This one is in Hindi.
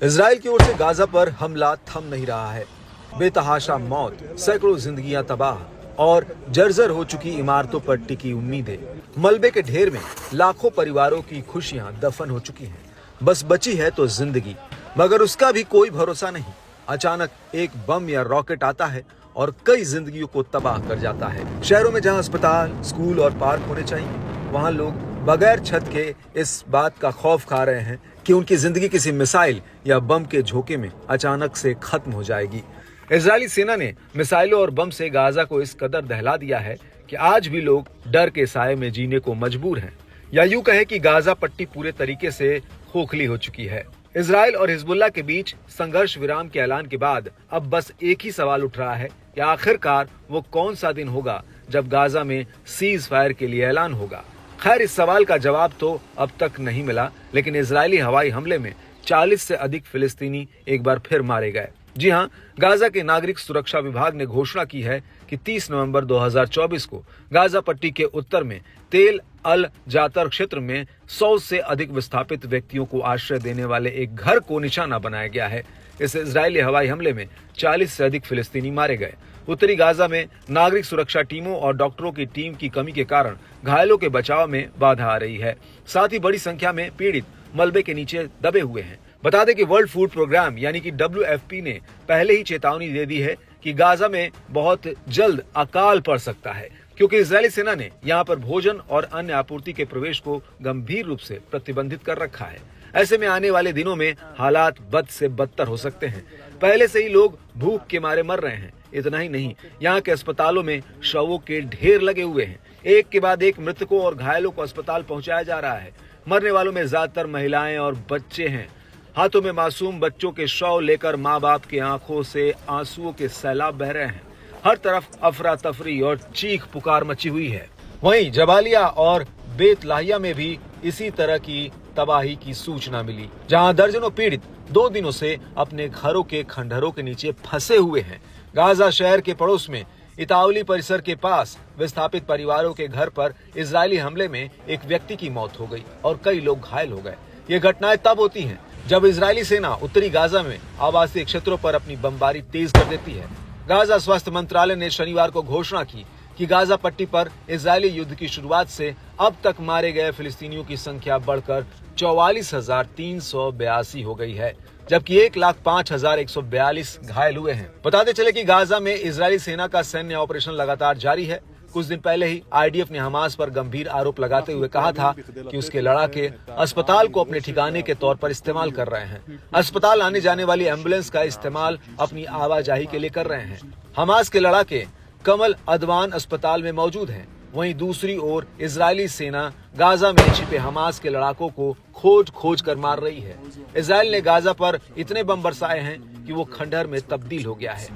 इजराइल की ओर से गाजा पर हमला थम नहीं रहा है। बेतहाशा मौत, सैकड़ों जिंदगियां तबाह और जर्जर हो चुकी इमारतों पर टिकी उम्मीदें। मलबे के ढेर में लाखों परिवारों की खुशियां दफन हो चुकी हैं। बस बची है तो जिंदगी, मगर उसका भी कोई भरोसा नहीं। अचानक एक बम या रॉकेट आता है और कई जिंदगियों को तबाह कर जाता है। शहरों में जहां अस्पताल, स्कूल और पार्क होने चाहिए, वहां लोग बगैर छत के इस बात का खौफ खा रहे हैं कि उनकी जिंदगी किसी मिसाइल या बम के झोंके में अचानक से खत्म हो जाएगी। इजरायली सेना ने मिसाइलों और बम से गाजा को इस कदर दहला दिया है कि आज भी लोग डर के साए में जीने को मजबूर हैं। या यूं कहे कि गाजा पट्टी पूरे तरीके से खोखली हो चुकी है। इजराइल और हिजबुल्लाह के बीच संघर्ष विराम के ऐलान के बाद अब बस एक ही सवाल उठ रहा है कि आखिरकार वो कौन सा दिन होगा जब गाजा में सीज फायर के लिए ऐलान होगा। खैर, इस सवाल का जवाब तो अब तक नहीं मिला, लेकिन इजरायली हवाई हमले में 40 से अधिक फिलिस्तीनी एक बार फिर मारे गए। जी हां, गाजा के नागरिक सुरक्षा विभाग ने घोषणा की है कि 30 नवंबर 2024 को गाजा पट्टी के उत्तर में तेल अल जातर क्षेत्र में 100 से अधिक विस्थापित व्यक्तियों को आश्रय देने वाले एक घर को निशाना बनाया गया है। इस इजरायली हवाई हमले में 40 से अधिक फिलिस्तीनी मारे गए। उत्तरी गाजा में नागरिक सुरक्षा टीमों और डॉक्टरों की टीम की कमी के कारण घायलों के बचाव में बाधा आ रही है। साथ ही बड़ी संख्या में पीड़ित मलबे के नीचे दबे हुए हैं। बता दें कि वर्ल्ड फूड प्रोग्राम यानी कि WFP ने पहले ही चेतावनी दे दी है कि गाजा में बहुत जल्द अकाल पड़ सकता है, क्योंकि इजरायली सेना ने यहां पर भोजन और अन्य आपूर्ति के प्रवेश को गंभीर रूप से प्रतिबंधित कर रखा है। ऐसे में आने वाले दिनों में हालात बद से बदतर हो सकते हैं। पहले से ही लोग भूख के मारे मर रहे हैं। इतना ही नहीं, यहाँ के अस्पतालों में शवों के ढेर लगे हुए हैं। एक के बाद एक मृतकों और घायलों को अस्पताल पहुंचाया जा रहा है। मरने वालों में ज्यादातर महिलाएं और बच्चे हैं। हाथों में मासूम बच्चों के शव लेकर माँ बाप की आंखों से आंसुओं के सैलाब बह रहे हैं। हर तरफ अफरा तफरी और चीख पुकार मची हुई है। वहीं जबालिया और बेतलाहिया में भी इसी तरह की तबाही की सूचना मिली, जहां दर्जनों पीड़ित 2 दिनों से अपने घरों के खंडहरों के नीचे फंसे हुए हैं। गाजा शहर के पड़ोस में इतावली परिसर के पास विस्थापित परिवारों के घर पर इजरायली हमले में एक व्यक्ति की मौत हो गई और कई लोग घायल हो गए। ये घटनाएं तब होती हैं जब इजरायली सेना उत्तरी गाजा में आवासीय क्षेत्रों पर अपनी बमबारी तेज कर देती है। गाजा स्वास्थ्य मंत्रालय ने शनिवार को घोषणा की कि गाजा पट्टी पर इजरायली युद्ध की शुरुआत से अब तक मारे गए फिलिस्तीनियों की संख्या बढ़कर 44,382 हो गई है, जबकि 1,05,142 घायल हुए हैं। बताते चले कि गाजा में इजरायली सेना का सैन्य ऑपरेशन लगातार जारी है। कुछ दिन पहले ही IDF ने हमास पर गंभीर आरोप लगाते हुए कहा था कि उसके लड़ाके अस्पताल को अपने ठिकाने के तौर पर इस्तेमाल कर रहे हैं। अस्पताल आने जाने वाली एम्बुलेंस का इस्तेमाल अपनी आवाजाही के लिए कर रहे हैं। हमास के लड़ाके कमल अदवान अस्पताल में मौजूद हैं। वहीं दूसरी ओर इजरायली सेना गाजा में छिपे हमास के लड़ाकों को खोज कर मार रही है। इजराइल ने गाजा पर इतने बम बरसाए हैं कि वो खंडहर में तब्दील हो गया है।